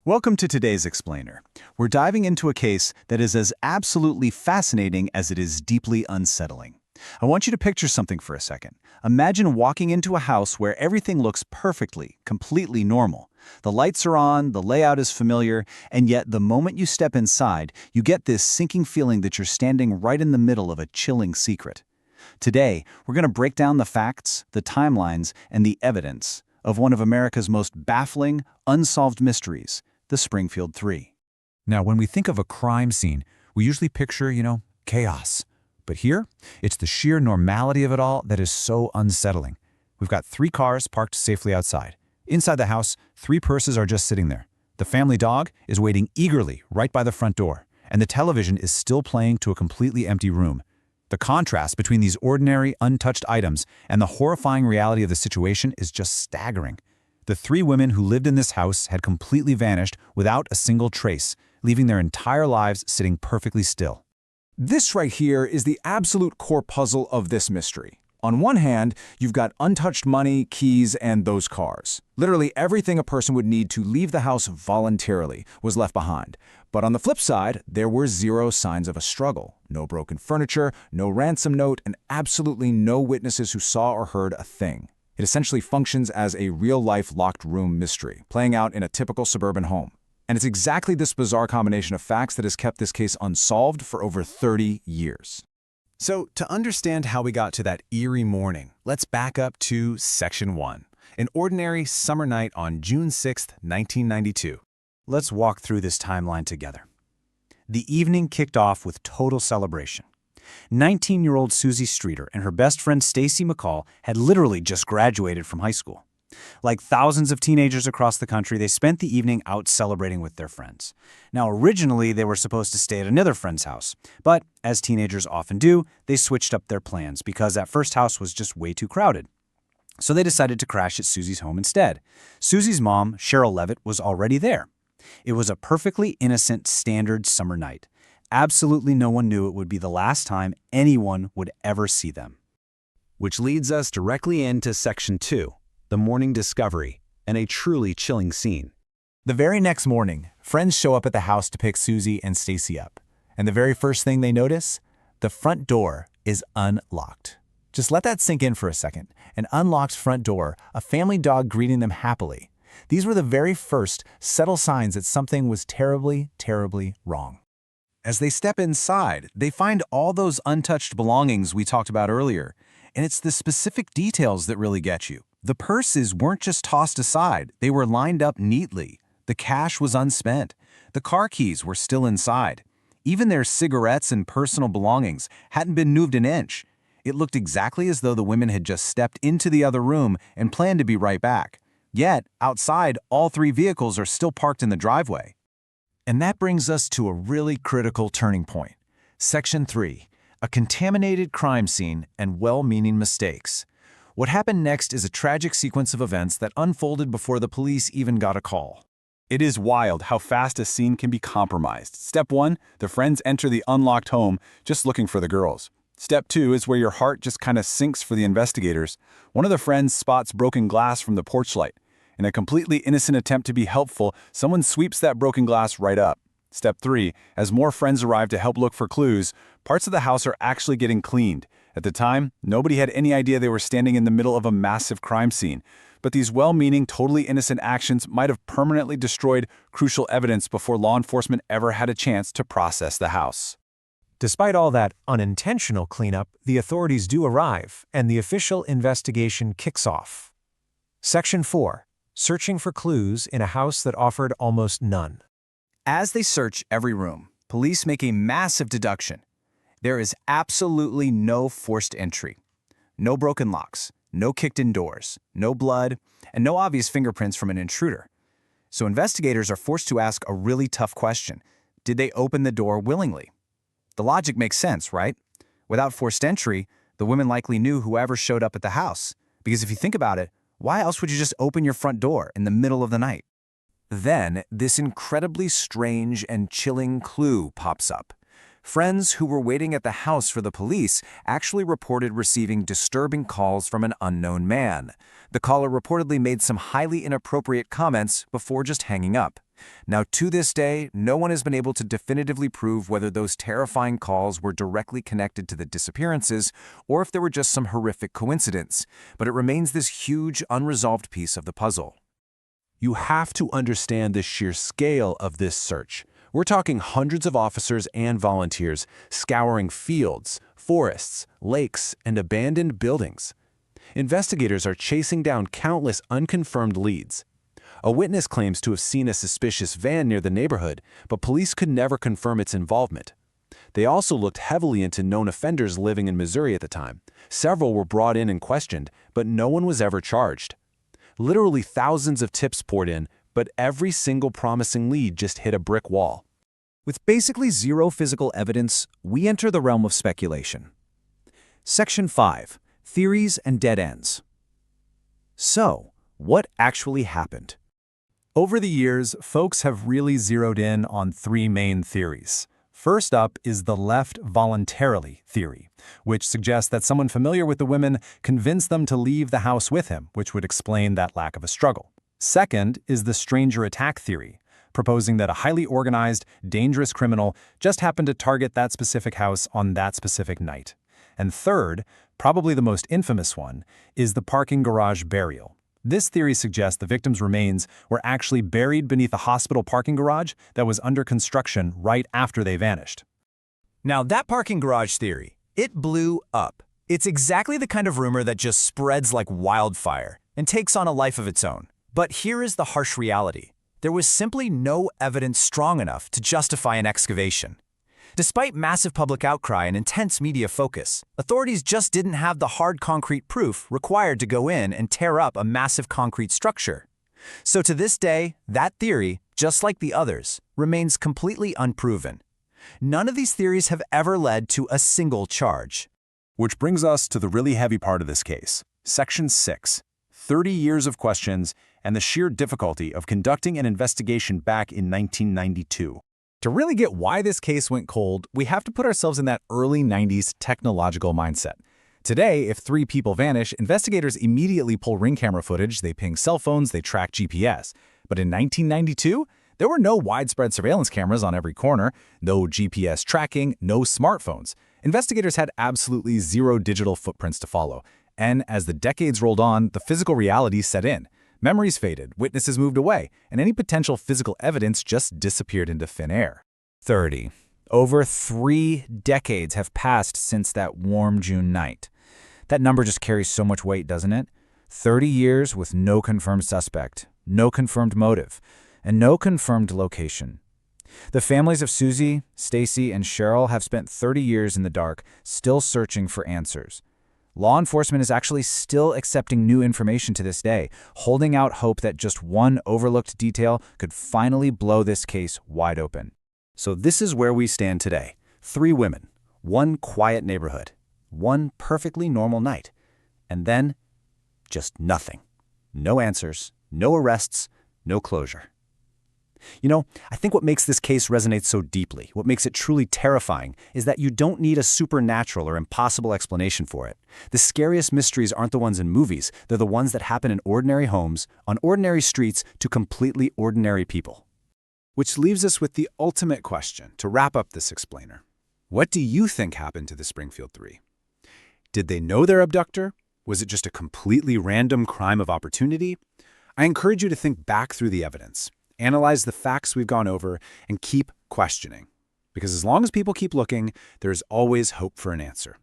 Welcome to today's Explainer. We're diving into a case that is as absolutely fascinating as it is deeply unsettling. I want you to picture something for a second. Imagine walking into a house where everything looks perfectly, completely normal. The lights are on, the layout is familiar, and yet the moment you step inside, you get this sinking feeling that you're standing right in the middle of a chilling secret. Today, we're going to break down the facts, the timelines, and the evidence of one of America's most baffling, unsolved mysteries, the Springfield Three. Now, when we think of a crime scene, we usually picture, chaos. But here, it's the sheer normality of it all that is so unsettling. We've got 3 cars parked safely outside. Inside the house, 3 purses are just sitting there. The family dog is waiting eagerly right by the front door, and the television is still playing to a completely empty room. The contrast between these ordinary, untouched items and the horrifying reality of the situation is just staggering. The 3 women who lived in this house had completely vanished without a single trace, leaving their entire lives sitting perfectly still. This right here is the absolute core puzzle of this mystery. On one hand, you've got untouched money, keys, and those cars. Literally everything a person would need to leave the house voluntarily was left behind. But on the flip side, there were 0 signs of a struggle. No broken furniture, no ransom note, and absolutely no witnesses who saw or heard a thing. It essentially functions as a real-life locked room mystery, playing out in a typical suburban home. And it's exactly this bizarre combination of facts that has kept this case unsolved for over 30 years. So, to understand how we got to that eerie morning, let's back up to Section 1, an ordinary summer night on June 6, 1992. Let's walk through this timeline together. The evening kicked off with total celebration. 19-year-old Suzie Streeter and her best friend Stacy McCall had literally just graduated from high school. Like thousands of teenagers across the country, they spent the evening out celebrating with their friends. Now, originally, they were supposed to stay at another friend's house, but as teenagers often do, they switched up their plans because that first house was just way too crowded. So they decided to crash at Suzie's home instead. Suzie's mom, Sherrill Levitt, was already there. It was a perfectly innocent, standard summer night. Absolutely no one knew it would be the last time anyone would ever see them. Which leads us directly into Section 2. The morning discovery, and a truly chilling scene. The very next morning, friends show up at the house to pick Suzie and Stacy up. And the very first thing they notice? The front door is unlocked. Just let that sink in for a second. An unlocked front door, a family dog greeting them happily. These were the very first subtle signs that something was terribly, terribly wrong. As they step inside, they find all those untouched belongings we talked about earlier. And it's the specific details that really get you. The purses weren't just tossed aside, they were lined up neatly. The cash was unspent. The car keys were still inside. Even their cigarettes and personal belongings hadn't been moved an inch. It looked exactly as though the women had just stepped into the other room and planned to be right back. Yet, outside, all 3 vehicles are still parked in the driveway. And that brings us to a really critical turning point. Section 3, a contaminated crime scene and well-meaning mistakes. What happened next is a tragic sequence of events that unfolded before the police even got a call. It is wild how fast a scene can be compromised. Step 1, the friends enter the unlocked home just looking for the girls. Step 2 is where your heart just kind of sinks for the investigators. One of the friends spots broken glass from the porch light. In a completely innocent attempt to be helpful, someone sweeps that broken glass right up. Step 3, as more friends arrive to help look for clues, parts of the house are actually getting cleaned. At the time, nobody had any idea they were standing in the middle of a massive crime scene. But these well-meaning, totally innocent actions might have permanently destroyed crucial evidence before law enforcement ever had a chance to process the house. Despite all that unintentional cleanup, the authorities do arrive, and the official investigation kicks off. Section 4. Searching for clues in a house that offered almost none. As they search every room, police make a massive deduction. There is absolutely no forced entry. No broken locks, no kicked-in doors, no blood, and no obvious fingerprints from an intruder. So investigators are forced to ask a really tough question. Did they open the door willingly? The logic makes sense, right? Without forced entry, the women likely knew whoever showed up at the house. Because if you think about it, why else would you just open your front door in the middle of the night? Then, this incredibly strange and chilling clue pops up. Friends who were waiting at the house for the police actually reported receiving disturbing calls from an unknown man. The caller reportedly made some highly inappropriate comments before just hanging up. Now, to this day, no one has been able to definitively prove whether those terrifying calls were directly connected to the disappearances or if they were just some horrific coincidence, but it remains this huge, unresolved piece of the puzzle. You have to understand the sheer scale of this search. We're talking hundreds of officers and volunteers scouring fields, forests, lakes, and abandoned buildings. Investigators are chasing down countless unconfirmed leads. A witness claims to have seen a suspicious van near the neighborhood, but police could never confirm its involvement. They also looked heavily into known offenders living in Missouri at the time. Several were brought in and questioned, but no one was ever charged. Literally thousands of tips poured in, but every single promising lead just hit a brick wall. With basically zero physical evidence, we enter the realm of speculation. Section 5. Theories and dead ends. So, what actually happened? Over the years, folks have really zeroed in on three main theories. First up is the left voluntarily theory, which suggests that someone familiar with the women convinced them to leave the house with him, which would explain that lack of a struggle. Second is the stranger attack theory, proposing that a highly organized, dangerous criminal just happened to target that specific house on that specific night. And third, probably the most infamous one, is the parking garage burial. This theory suggests the victim's remains were actually buried beneath a hospital parking garage that was under construction right after they vanished. Now, that parking garage theory, it blew up. It's exactly the kind of rumor that just spreads like wildfire and takes on a life of its own. But here is the harsh reality. There was simply no evidence strong enough to justify an excavation. Despite massive public outcry and intense media focus, authorities just didn't have the hard concrete proof required to go in and tear up a massive concrete structure. So to this day, that theory, just like the others, remains completely unproven. None of these theories have ever led to a single charge. Which brings us to the really heavy part of this case, Section 6, 30 years of questions and the sheer difficulty of conducting an investigation back in 1992. To really get why this case went cold, we have to put ourselves in that early 90s technological mindset. Today, if three people vanish, investigators immediately pull ring camera footage, they ping cell phones, they track GPS. But in 1992, there were no widespread surveillance cameras on every corner, no GPS tracking, no smartphones. Investigators had absolutely zero digital footprints to follow. And as the decades rolled on, the physical reality set in. Memories faded, witnesses moved away, and any potential physical evidence just disappeared into thin air. 30. Over 3 decades have passed since that warm June night. That number just carries so much weight, doesn't it? 30 years with no confirmed suspect, no confirmed motive, and no confirmed location. The families of Suzie, Stacy, and Sherrill have spent 30 years in the dark, still searching for answers. Law enforcement is actually still accepting new information to this day, holding out hope that just one overlooked detail could finally blow this case wide open. So this is where we stand today. 3 women, 1 quiet neighborhood, 1 perfectly normal night, and then just nothing. No answers, no arrests, no closure. You know, I think what makes this case resonate so deeply, what makes it truly terrifying, is that you don't need a supernatural or impossible explanation for it. The scariest mysteries aren't the ones in movies, they're the ones that happen in ordinary homes, on ordinary streets, to completely ordinary people. Which leaves us with the ultimate question to wrap up this explainer. What do you think happened to the Springfield Three? Did they know their abductor? Was it just a completely random crime of opportunity? I encourage you to think back through the evidence. Analyze the facts we've gone over, and keep questioning. Because as long as people keep looking, there's always hope for an answer.